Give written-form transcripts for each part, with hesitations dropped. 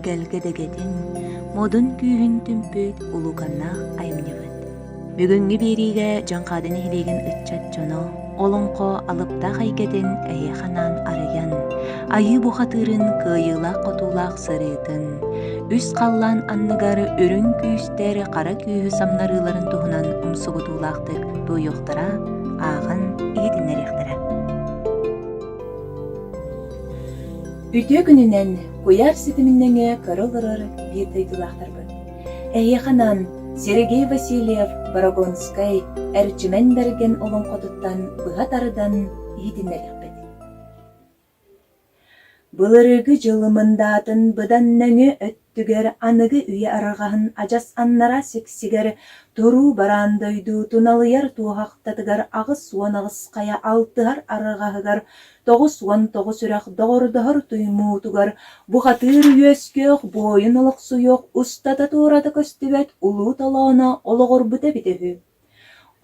келге дегетин, модун күйін түмпөйт улуканнах айымнебыт. Бүгүнгү бериге жаңкадын ихилеген ытчат жоно, олонко алыпта хайгетин эйеханан арыян, айы бухатырын кыйылак котулак сырыытын, үс қаллан анныгар өрүн күүстер кара күүһү самнарыларын туһунан умсугутуулаактык туйуктара, аагын ийитиннерихтара. Үтө күнүнен куяр ситиминнене кырылырыр биетайдылаахтарбыт. Эйеханан Сергей Васильев Барагонскай әрчімен берген олон қотыттан бұғатарыдан едінерекпеді. Бұлырығы жылымындатын бұдан нәңі өттігер анығы үйе арағағын ажас аннара сексігер тұру барандойду туналыяр туғақтатығар ағыз суанағыз қая алтығар арағағығар тоғыз суан тоғыз үрақ доғырдығыр туймуутугар бұғатыр үйескеғ бойын олық суйоқ ұстата туырады көстібет ұлу талауына олығыр бұта бітігі.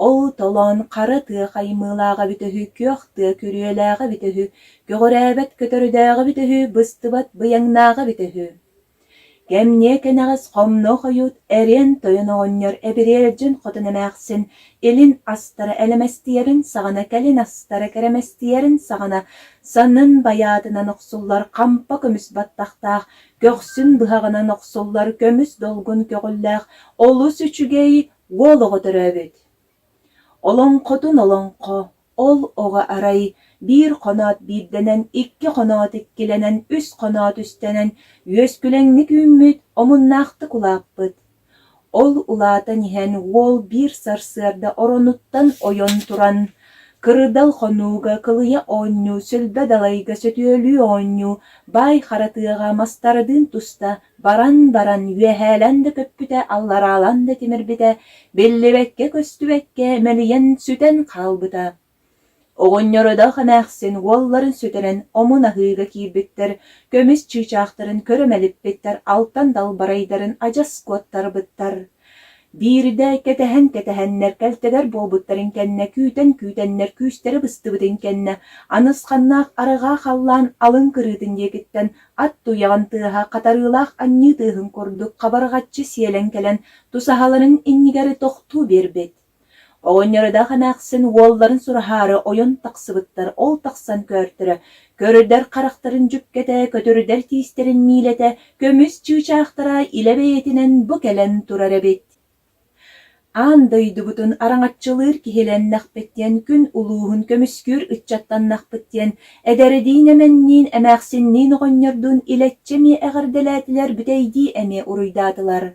Ол талауын қары тұғы қаймылаға бітігі, көқ тұғы көрелаға бітігі, көгір әбет көтірдәғы бітігі, бұстыбат бұяңнаға бітігі. Кәмне кәнағыз қомны қойыт, әрен тойыны оңнер әбірелжін қотыны мәқсін, елін астары әлеместиерін сағана кәлін астары кәреместиерін сағана санын баятынан оқсулар қампа көміс баттақтақ, көқсін бұғағынан оқсулар көміс долғын көгілләқ, олы сүчігей олығы түрәбет. Олон қотын олон қо, ол оға арай, bir qanat birденен, ikki qanat ikkilenen, üç qanat üstenen, yüzgülenlik ümmüt, omunnaқты kulapbıt. Ol ulatan ihen, ol bir sarsırda oronuttan oyon turan, kırıdal xonuga, kılıya onyu, sülbe dalayga sötüölü onyu, bay xaratıga mastaradın tusta, baran yühelendi köppüte, allaralandı timirbite, bellibekke köstübekke, meliyen süten kalbıta. Оғыннорыда қамақсын олларын сөтерен омын ахыға кирбеттер, көміс чыйчақтарын көрімәліппеттер, алтан далбарайдарын ажас қуаттар бұттар. Бірді кәтәхәннер кәлтегер болбыттарын кәнне, күйтеннер күйістері бұсты бұдын кәнне, анысқаннақ арыға қаллан алын кырытын егіттен, ат туяған тыға қатарылақ анны тығын көрдік, қабарғатчы сиелен кәлен, тусахаларын иннигері тоқту бербет. Оғыннарыда қамақсын олларын сұрахары ойын тақсыбыттар, ол тақсан көртірі, көрірдер қарақтарын жүпкеті, көтірдер тиістерін мейлеті, көміс чүйчақтыра илебеетінен бұ кәлен тұрар әбет. Андайды бұтын араңатчылыр кехелен нақпеттен, күн ұлуғын көміскүр үтчаттан нақпеттен, әдәрідейін әмәннен әмәқсіннен оғыннардың илетчеме әғірделәтілер бүтейді әме ұруйдадылар.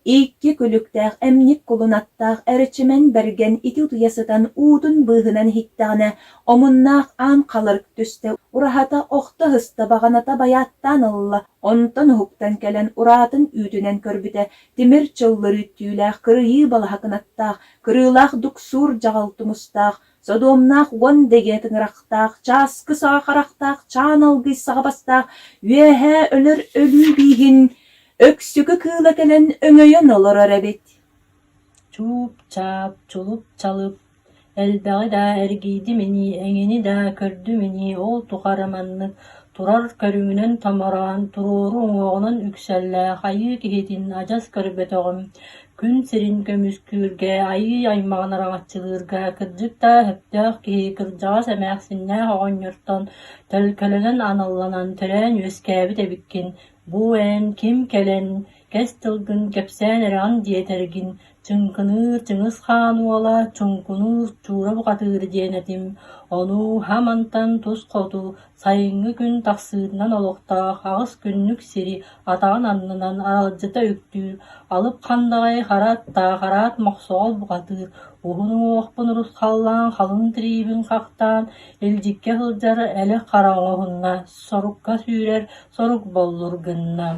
Икки күліктәқ, әмнік құлынаттақ, әрічімен бәрген ити ұтыясыдан ұудын бұғынан хиттағына, омыннақ ан қалырк түсті, ұрахата оқты хыста бағаната баяттан алла, онтан ұхуптан кәлін ұратын үйтінен көрбіті, темір чыллыр үттүйләқ, кырыйы балахакынаттақ, кырылақ дұқсур жағалтымыстақ, содомнақ он дегетін рақтақ, часкы саға қарақтақ, чан алғы саға бастақ, үйәхә өлір өлі бейгін, Өксүгі кыыла кәлін өңөйін олар әрәбет. Чуп-чап, чулуп-чалып, әлбәғі да әргейді мені, әңені да көрді мені, ол тұқараманны, турар көріңінен тамаран, турурун оғынан үксәллә, қайы кехетін ажас көрбет оғым, күн сирин көміскүрге, айы аймағын араңатчылырға, кіржікта хөптәқ кехе кіржағас әмәқсінне оған юрттан, тәлкәлінен аналланан, түрән өскәбі тәбіккен, bu en kim kelen, kes tılgın kepsen eran diyetергin, çınkınır çıngız xanu ola, çunkunur çura buqatır diyenetim, onu hamantan tuz qotu, sayıngı gün taqsırından oloqta, ağız günlük siri, atağın annından aralıcıta üktür, alıp qandağay xarat maqsoğal buqatır, uğunu oqpunuruz qallan, qalın tribin qaqtan, eljikke hıljar ele qarağıhunna, sorukka sürer, soruk bollur gınna.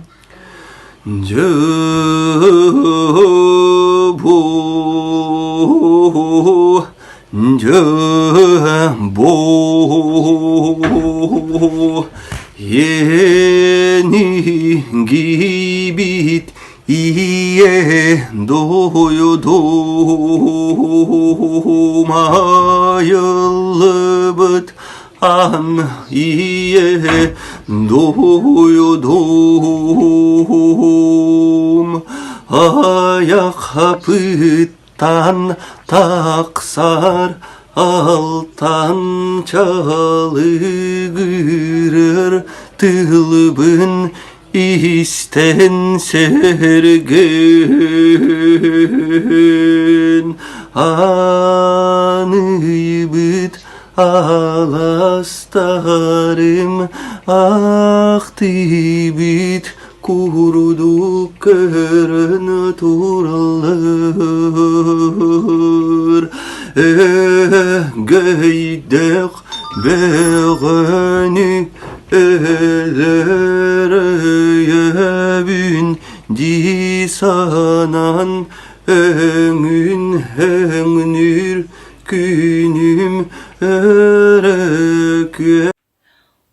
Yeni gibit iye doydum ayılıbıt an iye duydum. Ayak kapıttan taksar altan çalıgırır tılbın isten sergen anıbıt alastarım aktibit kuruduk körün turalır göydek beğeni elereyebün disanan öngün hengnür günüm erek.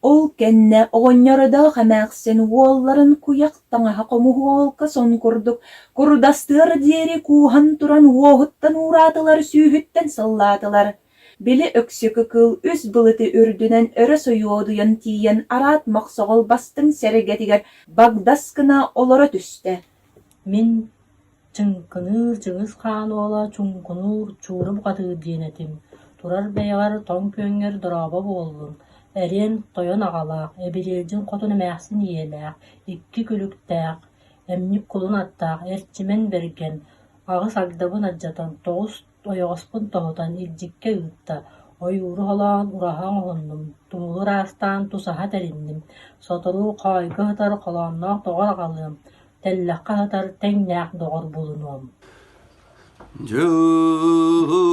Ол кенне оғонньородо хамаақсын уолларын куяк таңаха комуолка сон курдук. Курдастыр диери куухан туран уоһуттан ураатылар сүүһүттен сыллаатылар. Били өксүкү кыл үс былыты үрдүнен өрө союодуян тиен араат мақсоғол бастың сәрігетигер Багдаскына олоро түсті. Мен чыңкыныр жыңыз хаанола чуңкунур чуурум катыы диенетим. Турар бейгар тоң көңер дыраба болдум. Эрен тойон агалаак, эбилердин котуну мэхсин иелээх, икки күлүктээк, эмник кулун аттаак, эрчимен берген, агыс агдабын аджатан, тоғус ойоғоспун тоһутан илдикке ыытта, ойууру холоон ураһаң оһуннум, тумулур аастаан тусаха тэринним, соторуу кайгы хытар холоонноох тоҕор агалыам, теллэххэ хытар тэҥнээх доҕор булунуом. Cıbu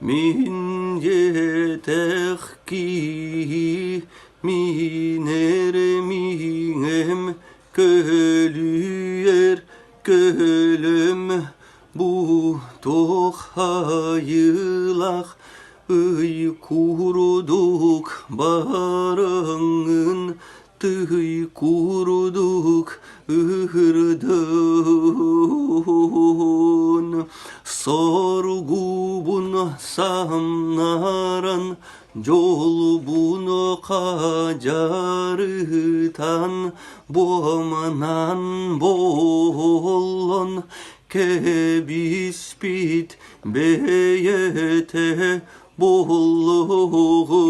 min yetek ki miner minem kölüyer kölüm bu toh hayılak Öy kuruduk barangın tıy kuruduk ıhırdın sorgubun samnaran jolbunu kajarıtan bomanan bollon kebispit beyete bolluğuy.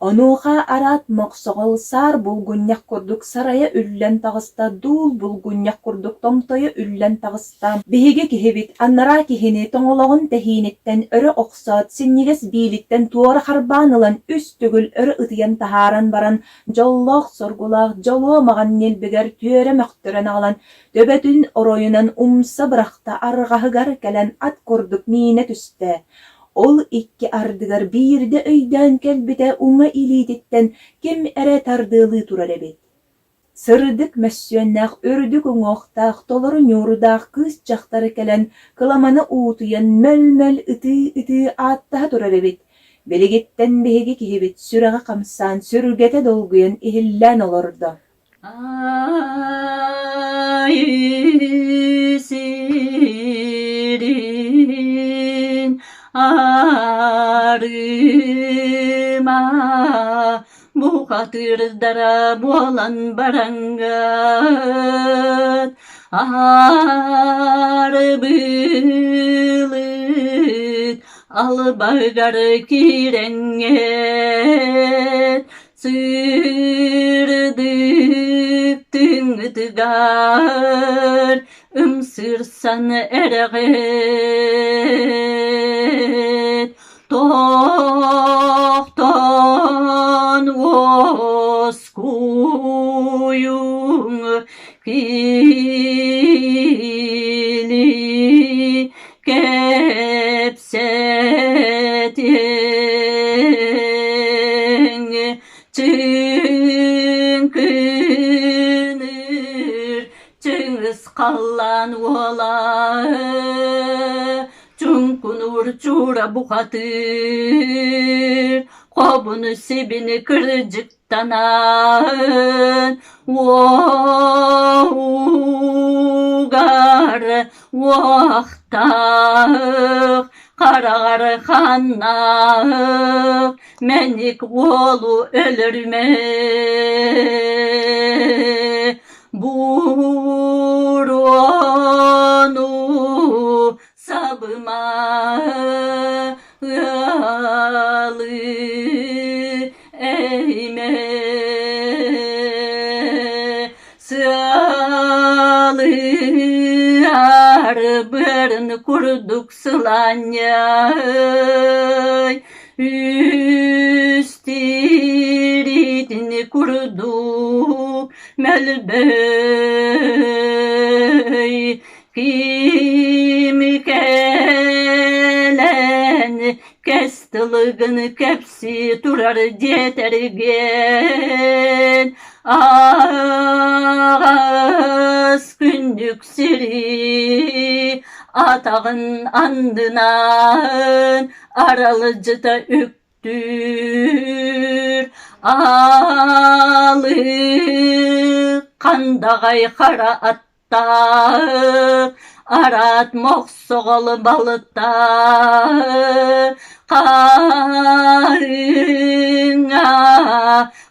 Онуха арат мақсоғол сар булгуннях курдук сарая үллен тағыста дул булгуннях курдук томтойы үллен тағыста биһиги киһибит аннара киһини тоңолоғун тэһиниттен өрө оқсат синнигес биилиттен туора харбаанылан үс түгүл өрө ытыян тахааран баран жоллоох соргулаах жолуомаган нелбигер түөрэ мөхтөрөн агалан төбөтүн оройунан умса бырахта аргаһыгар кэлэн ат курдук миине түстэ. Ол икки ардыгар биирде өйдөн келбите уңа илиититтен кем эре тардыылыы турар эбит. Сырдык мәссүөннээх өрдүк уҥуохтаах толору ньуурдаах кыыс чахтары келен кыламаны уутуян мөл-мөл ытыы ааттаһа турар эбит. Белигиттен биһиги киһибит сүрэҕэ хамсаан сүргэтэ долгуйан иһиллээн олордо. Arıma bu hatırlara boğulan barangat Arbılıt albagar kirenget Sırdık tüngütgar ımsırsan ereget Tohtan voskuyun kili kepsetin çınkınır çıngız kallan vola Çunkunur çura bu hatır Kobunu sibini kırcıktanağın Voğar voğtağ Karagar xannağ Menik oğlu ölürme Buronu sabıma alı eğme Sıalı arbırını kurduk sılanyay Üstiridini kurduk melbey Kim kelen kestılığını kepsi turar yetergen Ağız gündük siri atağın andından aralıcıda üktür Alı kandağay kara atta Arat moğsoğalı balıtta Karına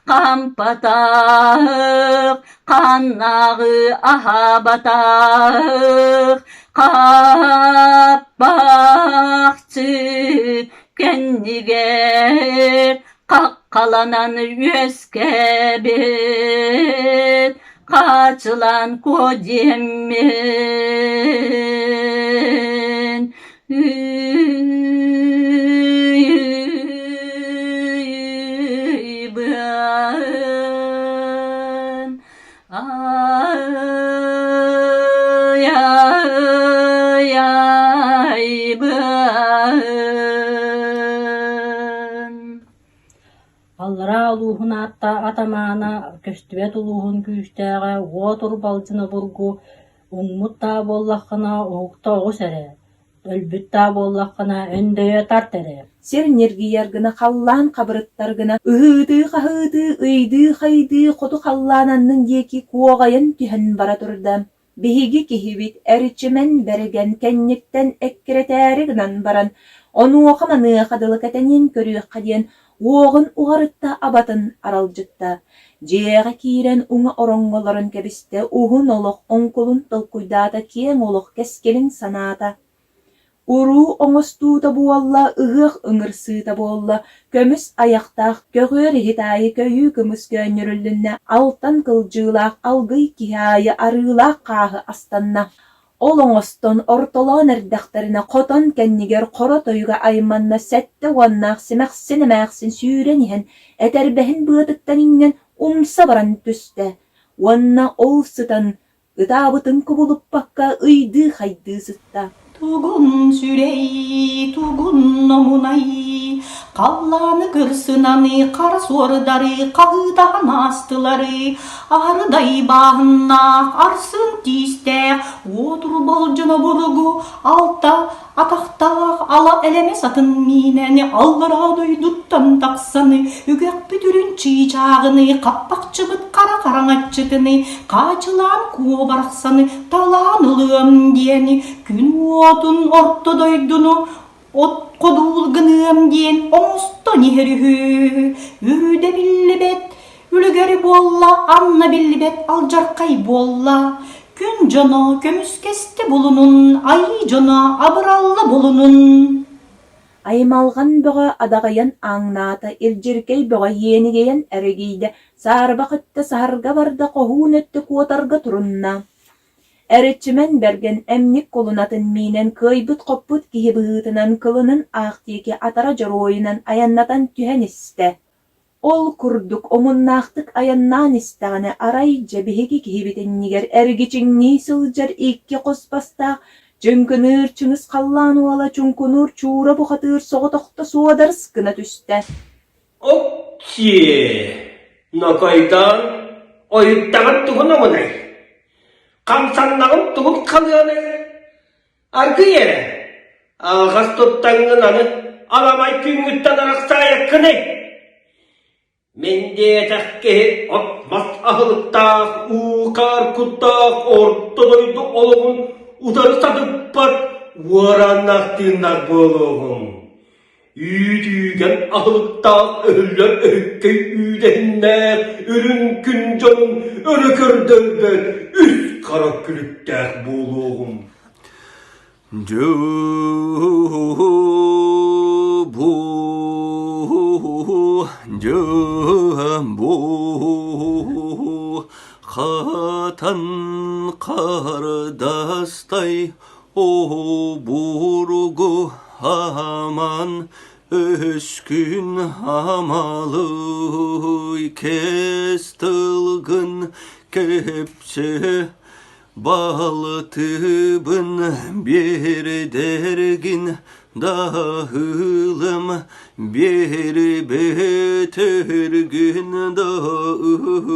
kampatak Kanağı aha batak Kapakçı kendiger Kakkalanan yüzkebet Kaçılan kocemen ben ay ben Allara uluğun atamana köstübet uluğun kүйістәғі оtur балжыны burgu Уңмут та боллаққына оғықта оғыс әрі. Өлбүт та боллаққына өндöйө тарт әрі. Сернерги яргына қаллан қабырыттаргына ыһыды, ыйды, хайды, қоту қаллананның еки куоғайын түһін бара турда. Биһиги киһибит әричімен берген кәннектен әккіретәрігінан баран, оны оқыманы қадылы кәтәнен көрі қаден оғын уғарытта абатын аралжытта. Жеға кирен уңа ороңғоларын кәбісті уғын олық оңкулын тылкуйдата кең олық кәскелін саната. Уру оңостута буалла, ыгық ыңырсыта болла, көміс аяқтақ, көгөр хитайы көйі көміс көнірілінне, алтан кылжылақ, алгый кихайы арылақ қағы астанна. Ол оңостон ортолон әрдәқтарына қотон кәннігер қора тойға айманна сәтті уаннақ сімәқсін әмәқсін сүйренігін, әтәрбәхін бұғытыттан инген умса баран түсті. Уанна ол сытан, ұтабытын күбылып баққа ұйды қайды сытта. Тугун сүрей, тугун номунай, қалланы кырсынаны, қара суырдары, қағыдан астылары, арыдай бағына, арсын тисте, отыр болжыны бұргу, алта, атақтақ, ала әлеме сатын минәне, алғыра дойдуттан тақсаны, үгәк бүтірін чиичағыны, қаппақчыбыт қара қараңатчытыны, қачылан куо барақсаны, талан ылым дені, күн отун орто дойдуну, от кодулгыным ден, оңысто нехерүхү, үрүде биллибет, үлігері болла, анна биллибет, алжарқай болла, күн жоно көміс кесті болунун, ай жоно абыраллы болунун. Аймалған бұға адағайын аңната, елжіркей бұға енігейін әрігейді, сарбақытты сарга барда қоғуын өтті куотарға тұрынна. Әрітчімен берген әмнік қолынатын менен көйбіт қоппыт кихи бұғытынан кылынын ақтеке атара жоройынан аяннатан түхен істі. Ол күрдік омыннақтық аяннан істіғаны арай жабихеки кихибетеннігер әргечіңней сылжар икке қоспастақ, жөнкінір чыңыз қаллану ала чүнкінір чура бұқатыр соғытоқты суадар сқына түсті. Окче, нақайдан ойыттағын тұғын омынай. Қамсаннағын тұғын қалғаны. Арғы ері, ағас тоттаңын аны аламай күйіңіттен арақса аяққыны. Mende takke atmas ahılıkta ukar kutak ortodoydu oluğun udarı sadıppat varanaktinar boluğum. Üydügen ahılıkta öller ökkey üydenler ürün güncanın örükürdürler üst kara külükter boluğum. Jumbo Hatan kardastay o burgu aman öskün hamalı kestilgin kepçe Balıtıbın bir dergin dağılım bir betergin dağılım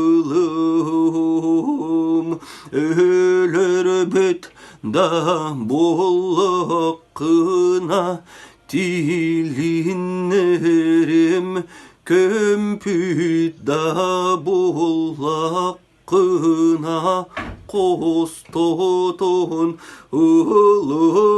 ölür büt da bollakına dilinlerim kömpüt da bollakına Kostotun uluğum.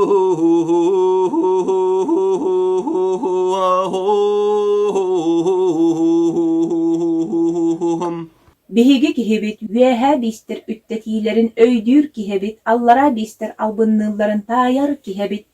Bihigi kihibit, üyehe bistir üttetilerin öydür kihibit, allara bistir albınlıların tayar kihibit.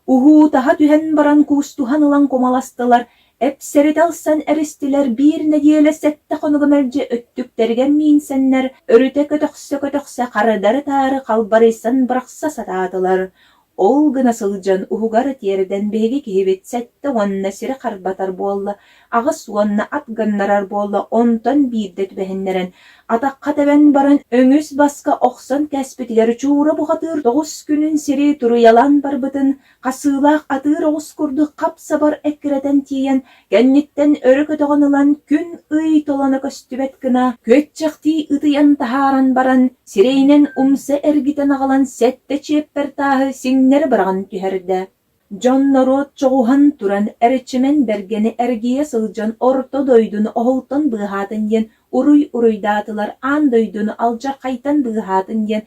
Uhu taha tühen baran kustuhanılan komalastılar, Epserit alsan eristiler bir ne diyele sette konuğu merce öttük dergen mi insanlar, örüte kötökse karadarı tarı kalbarıysan bıraksa satadılar. Ol gına sılcan uhugar tiyerden begi kihibit sette vanna siri karbatar bolla, ağız vanna at gannarar bolla ondan birdet behenleren. Atakka teben baran öngüs baska oksan kespitiler çuğra buhatır, 9 günün siri turu yalan barbıtın, kasılak atır oğuz kurdu kapsa bar ekreden tiyen, gennetten örük ötağınılan gün ıy tolanı köstübet gına, köt çakti ıtıyan taharan baran, sireynen umsa ergiten ağalan sette çepper tahı sinleri bıragan tüherde. John Norot çoğuhan turan erçimen bergeni ergiye sılcan orta doydunu oğultan bıhatın yen, uruy datılar an doydunu alcar kaytan bıhatın yen,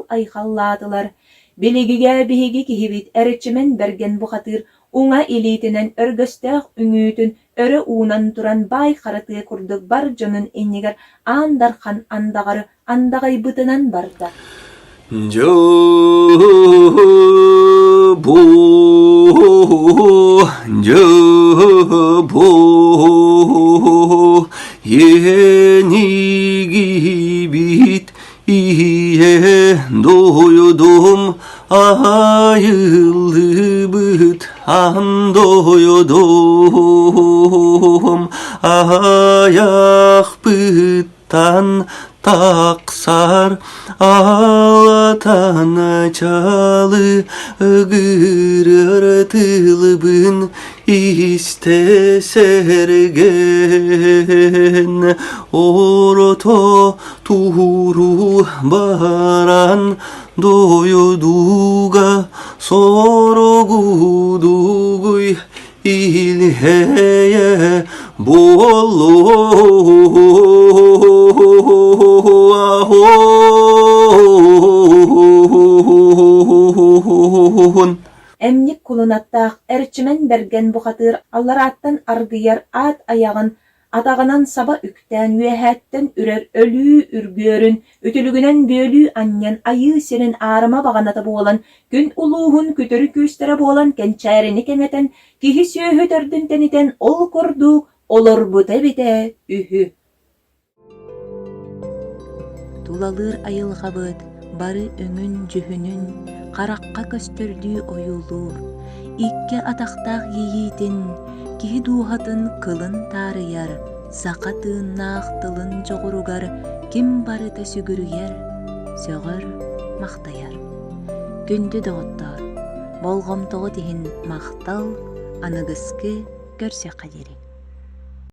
ayxalladılar. Biligige bihigi kihibit erçimen bergen buhatır, Uňa ilitinen örgöstəq üngütün örü unan turan bay karatıya kurduk bar jonun eniger andarkan andagary andagay bıtınan barda. Jabo yeni gibit iye doyudum ayıldı bıt an doyudum ayak bıttan taksar ağlatan çalı gırtılbın istesergen orto turu baran doyuduga soroguduguy ilheye bollohun. Emnik kulunattaq erçimen bergen buhatır allarattan argıyar at ayağın atağınan saba üktän üyehetten ürer ölü ürgörün ütülügünen bölü anyan ayı senin arama bağanata boğalan gün uluğun kütürü küstere boğalan kençärini keneten kihi söhü tördün teniten ol korduk olur bu tebite ühü. Tulalır ayılgabıt bары öngün cühünün Qarakka köstürdüğü oyulur. İkke ataqtaq yiyitin, kihi duhatın kılın tarıyar, Saqatın nağtılın çoğurugar, kim barıta sügürüyer, söğür maqtayar. Gündü doğuttar, bolğom toğu tihin maqtal, anıgıskı görse qadiri.